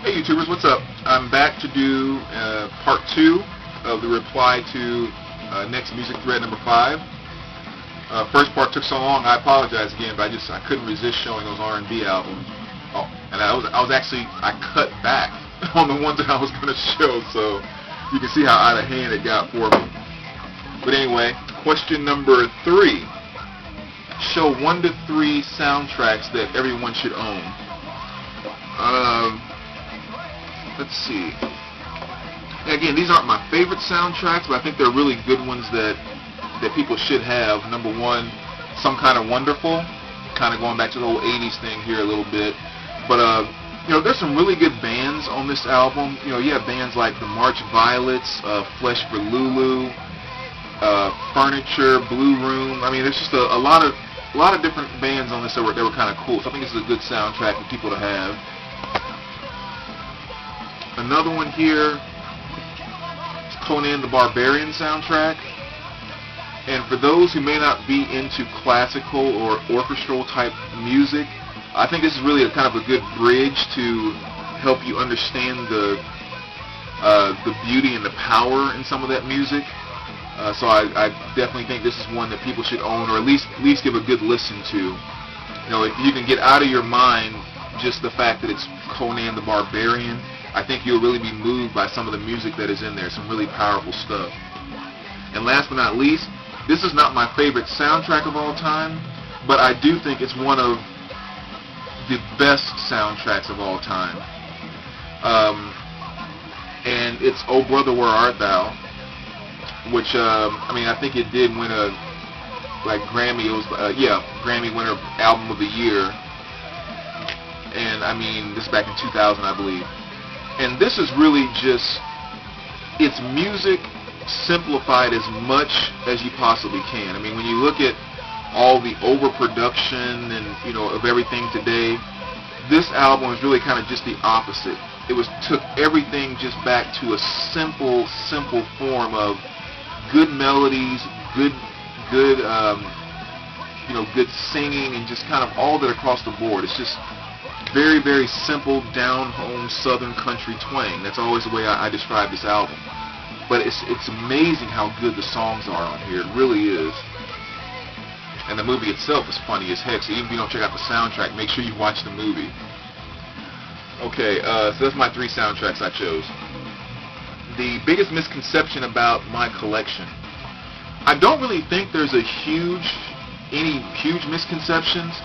Hey YouTubers, what's up? I'm back to do part 2 of the reply to next music thread number 5. First part took so long, I apologize again, but I couldn't resist showing those R&B albums. Oh, and I cut back on the ones that I was going to show, so you can see how out of hand it got for me. But anyway, question number 3. Show 1 to 3 soundtracks that everyone should own. Let's see. Again, these aren't my favorite soundtracks, but I think they're really good ones that people should have. Number 1, Some Kind of Wonderful, kind of going back to the whole 80s thing here a little bit. But there's some really good bands on this album. You have bands like the March Violets, Flesh for Lulu, Furniture, Blue Room. I mean, there's just a lot of different bands on this that were kind of cool. So I think this is a good soundtrack for people to have. Another one here is Conan the Barbarian soundtrack. And for those who may not be into classical or orchestral type music, I think this is really a kind of a good bridge to help you understand the beauty and the power in some of that music. So I definitely think this is one that people should own, or at least give a good listen to. If you can get out of your mind just the fact that it's Conan the Barbarian, I think you'll really be moved by some of the music that is in there, some really powerful stuff. And last but not least, this is not my favorite soundtrack of all time, but I do think it's one of the best soundtracks of all time. And it's Oh Brother, Where Art Thou, which, I think it did win a Grammy. It was, Grammy winner album of the year. And this is back in 2000, I believe. And this is really just, it's music simplified as much as you possibly can. When you look at all the overproduction and, of everything today, this album is really kind of just the opposite. It took everything just back to a simple form of good melodies, good singing, and just kind of all that across the board. It's just very, very simple, down-home Southern country twang. That's always the way I describe this album. But it's amazing how good the songs are on here. It really is. And the movie itself is funny as heck, so even if you don't check out the soundtrack, make sure you watch the movie. Okay, so that's my 3 soundtracks I chose. The biggest misconception about my collection. I don't really think there's any huge misconceptions.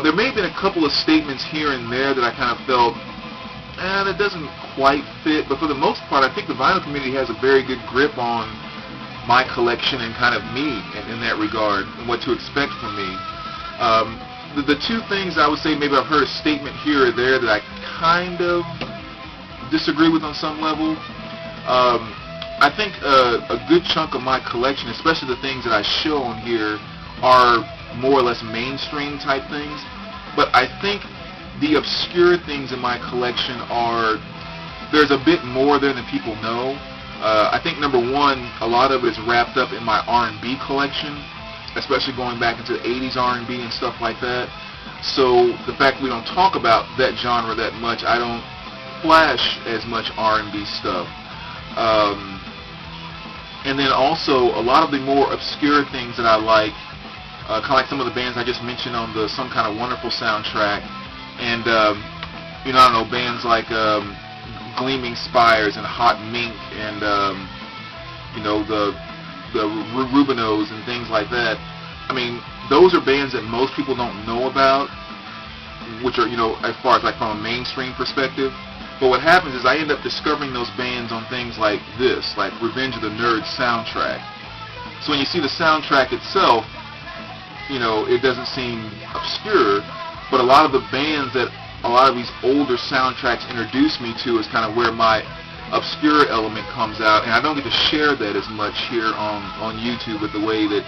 There may have been a couple of statements here and there that I kind of felt, that doesn't quite fit, but for the most part, I think the vinyl community has a very good grip on my collection and kind of me in that regard, and what to expect from me. The 2 things I would say, maybe I've heard a statement here or there that I kind of disagree with on some level. I think a good chunk of my collection, especially the things that I show on here, are more or less mainstream type things, but I think the obscure things in my collection there's a bit more there than people know. I think number 1, a lot of it is wrapped up in my R&B collection, especially going back into the 80s R&B and stuff like that. So the fact we don't talk about that genre that much, I don't flash as much R&B stuff. And then also a lot of the more obscure things that I like, kind of like some of the bands I just mentioned on the Some Kind of Wonderful soundtrack, and bands like Gleaming Spires and Hot Mink and the Rubinos and things like that. Those are bands that most people don't know about, which are as far as from a mainstream perspective. But what happens is I end up discovering those bands on things like this, like Revenge of the Nerds soundtrack. So when you see the soundtrack itself, it doesn't seem obscure, but a lot of the bands that a lot of these older soundtracks introduce me to is kind of where my obscure element comes out, and I don't get to share that as much here on YouTube with the way that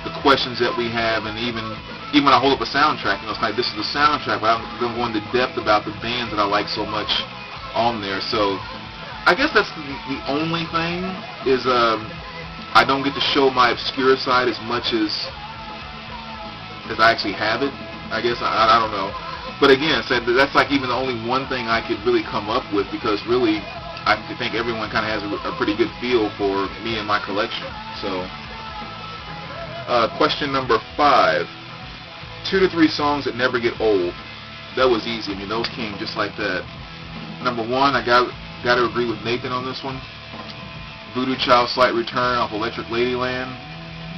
the questions that we have, and even when I hold up a soundtrack, it's like, this is the soundtrack, but I don't go into depth about the bands that I like so much on there. So I guess that's the only thing is I don't get to show my obscure side as much as I actually have it. I guess I don't know. But again, so that's like even the only one thing I could really come up with, because really I think everyone kind of has a pretty good feel for me and my collection. So, question number 5. 2 to 3 songs that never get old. That was easy. I mean, those came just like that. Number 1, I got to agree with Nathan on this one. Voodoo Child Slight Return off Electric Ladyland.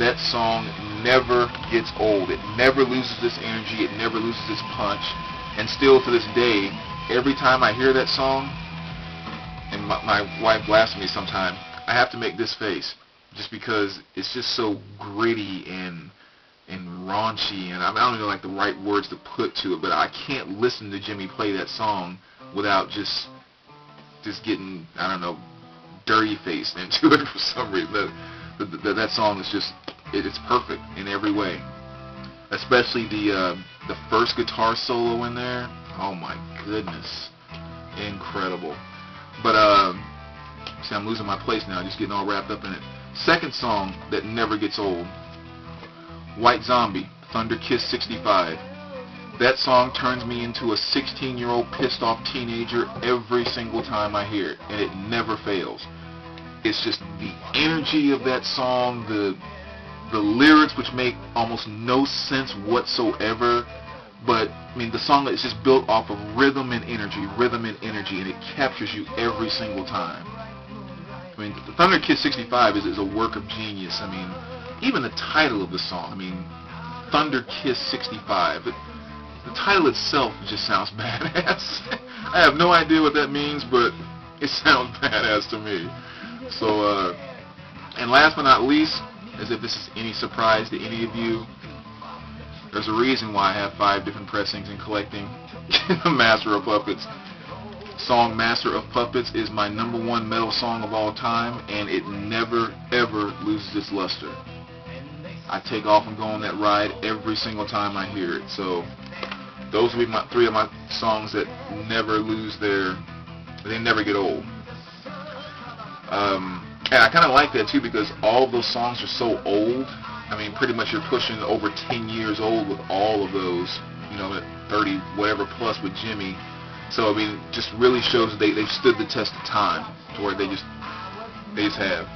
That song never gets old. It never loses its energy. It never loses its punch. And still to this day, every time I hear that song, and my wife blasts me sometime, I have to make this face, just because it's just so gritty and raunchy, and I don't even like the right words to put to it, but I can't listen to Jimmy play that song without just getting, I don't know, dirty faced into it for some reason. That song is just, it's perfect in every way. Especially the first guitar solo in there. Oh my goodness, incredible. But see, I'm losing my place now, just getting all wrapped up in it. Second song that never gets old, White Zombie, Thunder Kiss 65. That song turns me into a 16-year-old pissed off teenager every single time I hear it, and it never fails. It's just the energy of that song, the lyrics, which make almost no sense whatsoever, but I mean, the song is just built off of rhythm and energy, and it captures you every single time. I mean, the Thunder Kiss 65 is a work of genius. I mean, even the title of the song, I mean, Thunder Kiss 65, the title itself just sounds badass. I have no idea what that means, but it sounds badass to me. So, and last but not least, as if this is any surprise to any of you, there's a reason why I have 5 different pressings in collecting Master of Puppets. Song Master of Puppets is my #1 metal song of all time, and it never, ever loses its luster. I take off and go on that ride every single time I hear it. So those will be 3 of my songs that never lose they never get old. And I kind of like that too, because all of those songs are so old. I mean, pretty much you're pushing over 10 years old with all of those, you know, at 30 whatever plus with Jimmy. So I mean, just really shows that they've stood the test of time, to where they just have.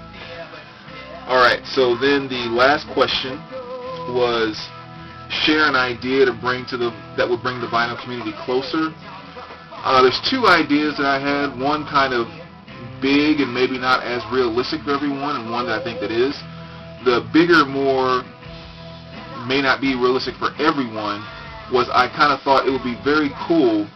All right, so then the last question was, share an idea that would bring the vinyl community closer. There's 2 ideas that I had. One kind of big and maybe not as realistic for everyone, and one that I think that is. The bigger, more may not be realistic for everyone, was I kind of thought it would be very cool.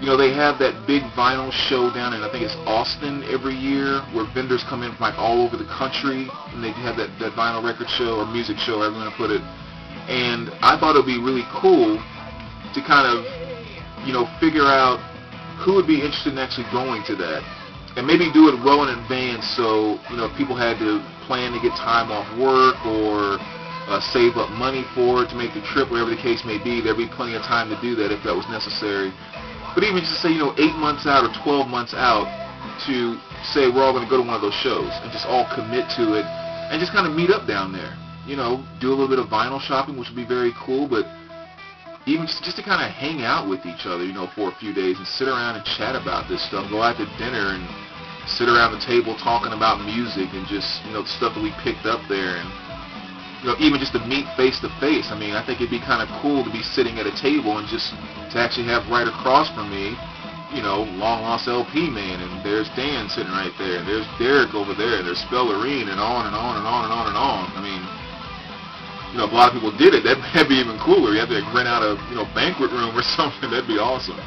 You know, they have that big vinyl show down in, I think it's Austin every year, where vendors come in from like all over the country, and they have that vinyl record show or music show, however you want to put it. And I thought it would be really cool to kind of, you know, figure out who would be interested in actually going to that. And maybe do it well in advance, so, you know, if people had to plan to get time off work or save up money for it to make the trip, whatever the case may be, there'd be plenty of time to do that if that was necessary. But even just to say, you know, 8 months out or 12 months out, to say we're all going to go to one of those shows and just all commit to it and just kind of meet up down there. You know, do a little bit of vinyl shopping, which would be very cool, but even just to kind of hang out with each other, you know, for a few days and sit around and chat about this stuff, go out to dinner and sit around the table talking about music and just, you know, the stuff that we picked up there, and, you know, even just to meet face to face. I mean, I think it'd be kind of cool to be sitting at a table and just to actually have right across from me, you know, Long Lost LP Man, and there's Dan sitting right there, and there's Derek over there, and there's Spellerine, and on and on and on and on and on. I mean, you know, if a lot of people did it, that'd be even cooler. You have to rent out a, you know, banquet room or something. That'd be awesome.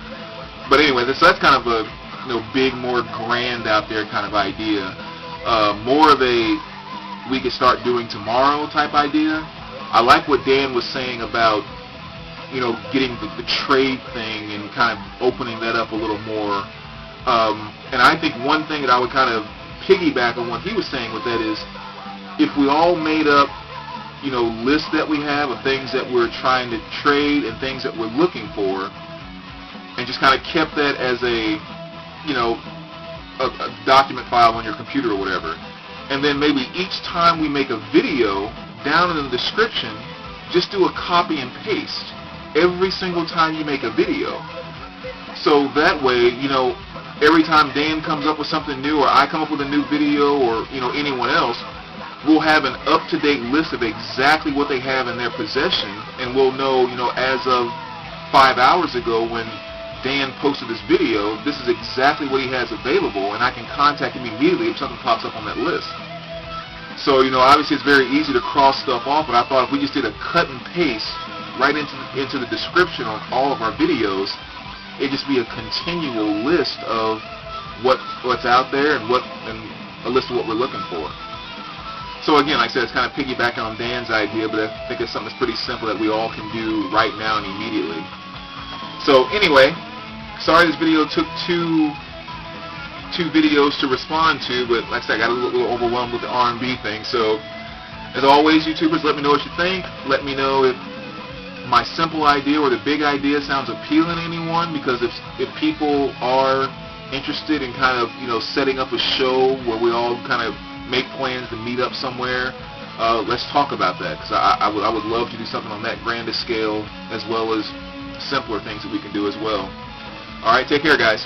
But anyway, so that's kind of a, you know, big, more grand out there kind of idea. More of a we could start doing tomorrow type idea. I like what Dan was saying about, you know, getting the trade thing and kind of opening that up a little more. And I think one thing that I would kind of piggyback on what he was saying with that is, if we all made up, you know, lists that we have of things that we're trying to trade and things that we're looking for, and just kind of kept that as a, you know, a document file on your computer or whatever. And then maybe each time we make a video, down in the description, just do a copy and paste every single time you make a video. So that way, you know, every time Dan comes up with something new, or I come up with a new video, or, you know, anyone else, we'll have an up-to-date list of exactly what they have in their possession, and we'll know, you know, as of 5 hours ago when Dan posted this video, this is exactly what he has available, and I can contact him immediately if something pops up on that list. So, you know, obviously it's very easy to cross stuff off, but I thought if we just did a cut and paste right into the description on all of our videos, it'd just be a continual list of what's out there and a list of what we're looking for. So again, like I said, it's kind of piggybacking on Dan's idea, but I think it's something that's pretty simple that we all can do right now and immediately. So anyway, sorry this video took two videos to respond to, but like I said, I got a little overwhelmed with the R&B thing. So as always, YouTubers, let me know what you think. Let me know if my simple idea or the big idea sounds appealing to anyone, because if people are interested in kind of, you know, setting up a show where we all kind of make plans to meet up somewhere, let's talk about that, because I would love to do something on that grander scale, as well as simpler things that we can do as well. Alright, take care, guys.